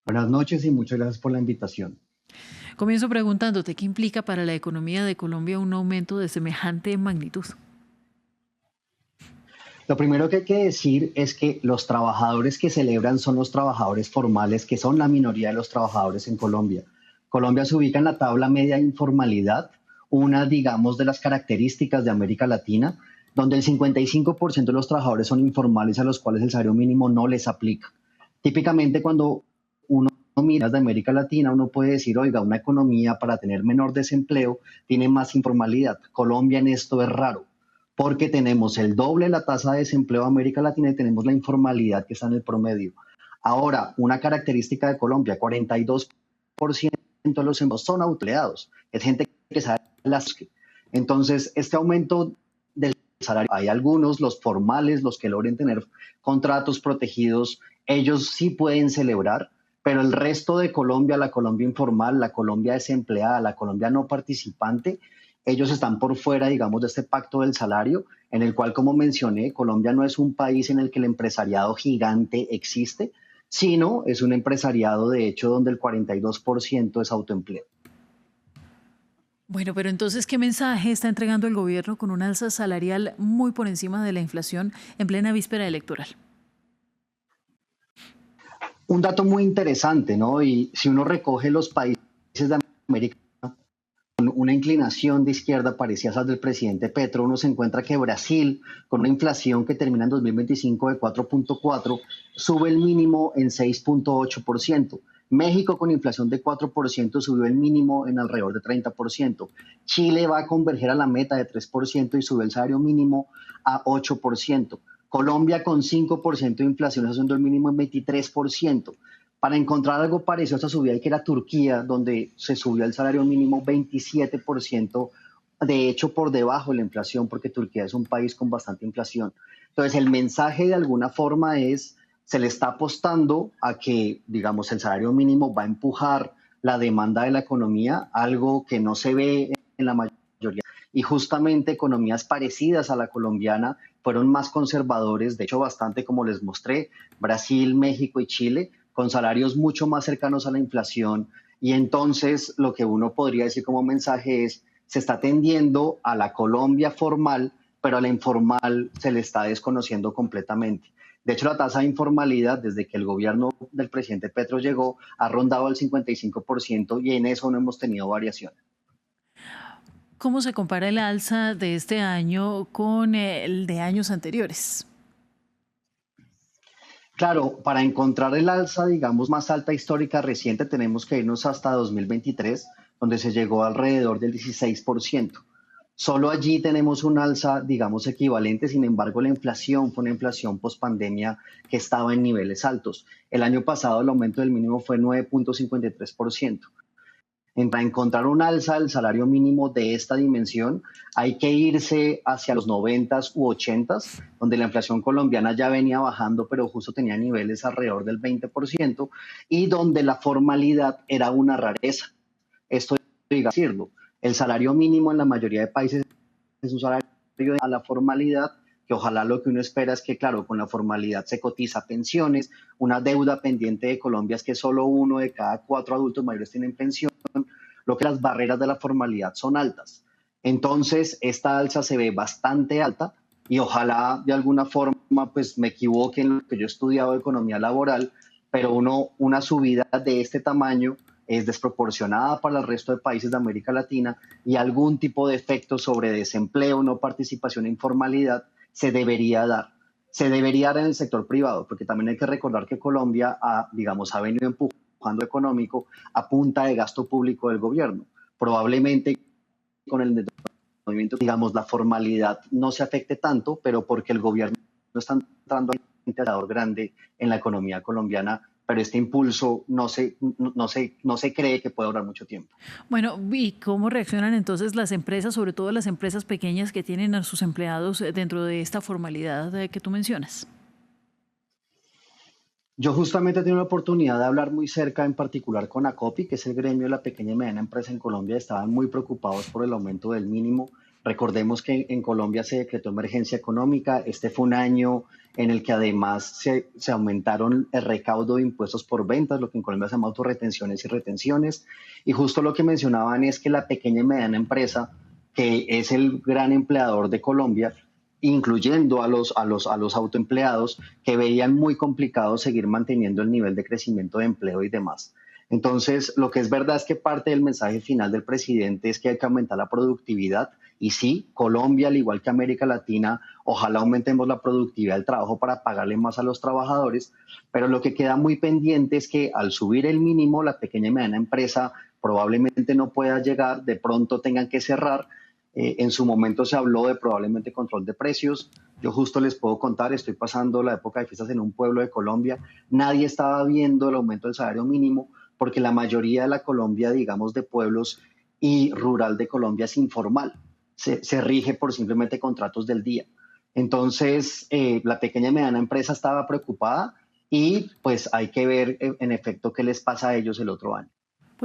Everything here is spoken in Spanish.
Buenas noches y muchas gracias por la invitación. Comienzo preguntándote, ¿qué implica para la economía de Colombia un aumento de semejante magnitud? Lo primero que hay que decir es que los trabajadores que celebran son los trabajadores formales, que son la minoría de los trabajadores en Colombia. Colombia se ubica en la tabla media de informalidad, una, digamos, de las características de América Latina, donde el 55% de los trabajadores son informales a los cuales el salario mínimo no les aplica. Típicamente cuando uno mira de América Latina, uno puede decir, oiga, una economía para tener menor desempleo tiene más informalidad. Colombia en esto es raro porque tenemos el doble de la tasa de desempleo de América Latina y tenemos la informalidad que está en el promedio. Ahora, una característica de Colombia, 42% de los empleados son autoempleados, es gente que sabe las que. Entonces, este aumento del salario, hay algunos, los formales, los que logren tener contratos protegidos, ellos sí pueden celebrar, pero el resto de Colombia, la Colombia informal, la Colombia desempleada, la Colombia no participante, ellos están por fuera, digamos, de este pacto del salario, en el cual, como mencioné, Colombia no es un país en el que el empresariado gigante existe, sino es un empresariado, de hecho, donde el 42% es autoempleo. Bueno, pero entonces, ¿qué mensaje está entregando el gobierno con un alza salarial muy por encima de la inflación en plena víspera electoral? Un dato muy interesante, ¿no? Y si uno recoge los países de América, una inclinación de izquierda parecía esa del presidente Petro, uno se encuentra que Brasil, con una inflación que termina en 2025 de 4.4, sube el mínimo en 6.8%. México con inflación de 4% subió el mínimo en alrededor de 30%. Chile va a converger a la meta de 3% y sube el salario mínimo a 8%. Colombia con 5% de inflación haciendo el mínimo en 23%. Para encontrar algo parecido a esta subida hay que ir a Turquía, donde se subió el salario mínimo 27%, de hecho por debajo de la inflación, porque Turquía es un país con bastante inflación. Entonces el mensaje de alguna forma es, se le está apostando a que, digamos, el salario mínimo va a empujar la demanda de la economía, algo que no se ve en la mayoría. Y justamente economías parecidas a la colombiana fueron más conservadores, de hecho bastante como les mostré, Brasil, México y Chile, con salarios mucho más cercanos a la inflación. Y entonces lo que uno podría decir como mensaje es, se está tendiendo a la Colombia formal, pero a la informal se le está desconociendo completamente. De hecho, la tasa de informalidad desde que el gobierno del presidente Petro llegó ha rondado el 55% y en eso no hemos tenido variación. ¿Cómo se compara el alza de este año con el de años anteriores? Claro, para encontrar el alza, digamos, más alta histórica reciente, tenemos que irnos hasta 2023, donde se llegó alrededor del 16%. Solo allí tenemos un alza, digamos, equivalente. Sin embargo, la inflación fue una inflación pospandemia que estaba en niveles altos. El año pasado el aumento del mínimo fue 9.53%. Para encontrar un alza del salario mínimo de esta dimensión, hay que irse hacia los 90s u 80s, donde la inflación colombiana ya venía bajando, pero justo tenía niveles alrededor del 20%, y donde la formalidad era una rareza. Esto, diga decirlo, el salario mínimo en la mayoría de países es un salario a la formalidad, que ojalá lo que uno espera es que, claro, con la formalidad se cotiza pensiones, una deuda pendiente de Colombia es que solo uno de cada 4 adultos mayores tienen pensión, lo que las barreras de la formalidad son altas. Entonces, esta alza se ve bastante alta y ojalá de alguna forma pues me equivoque en lo que yo he estudiado de economía laboral, pero una subida de este tamaño es desproporcionada para el resto de países de América Latina y algún tipo de efecto sobre desempleo, no participación e informalidad se debería dar. Se debería dar en el sector privado, porque también hay que recordar que Colombia digamos, ha venido empujando económico a punta de gasto público del gobierno. Probablemente con el movimiento, digamos, la formalidad no se afecte tanto, pero porque el gobierno está entrando a un indicador grande en la economía colombiana, pero este impulso no se cree que pueda durar mucho tiempo. Bueno, ¿y cómo reaccionan entonces las empresas, sobre todo las empresas pequeñas que tienen a sus empleados dentro de esta formalidad que tú mencionas? Yo justamente he tenido la oportunidad de hablar muy cerca, en particular con ACOPI, que es el gremio de la pequeña y mediana empresa en Colombia. Estaban muy preocupados por el aumento del mínimo. Recordemos que en Colombia se decretó emergencia económica. Este fue un año en el que además se aumentaron el recaudo de impuestos por ventas, lo que en Colombia se llama autorretenciones y retenciones. Y justo lo que mencionaban es que la pequeña y mediana empresa, que es el gran empleador de Colombia, incluyendo a los autoempleados, que veían muy complicado seguir manteniendo el nivel de crecimiento de empleo y demás. Entonces, lo que es verdad es que parte del mensaje final del presidente es que hay que aumentar la productividad. Y sí, Colombia, al igual que América Latina, ojalá aumentemos la productividad del trabajo para pagarle más a los trabajadores, pero lo que queda muy pendiente es que al subir el mínimo, la pequeña y mediana empresa probablemente no pueda llegar, de pronto tengan que cerrar. En su momento se habló de probablemente control de precios. Yo justo les puedo contar, estoy pasando la época de fiestas en un pueblo de Colombia. Nadie estaba viendo el aumento del salario mínimo porque la mayoría de la Colombia, digamos, de pueblos y rural de Colombia es informal. Se rige por simplemente contratos del día. Entonces, la pequeña y mediana empresa estaba preocupada y pues hay que ver en efecto qué les pasa a ellos el otro año.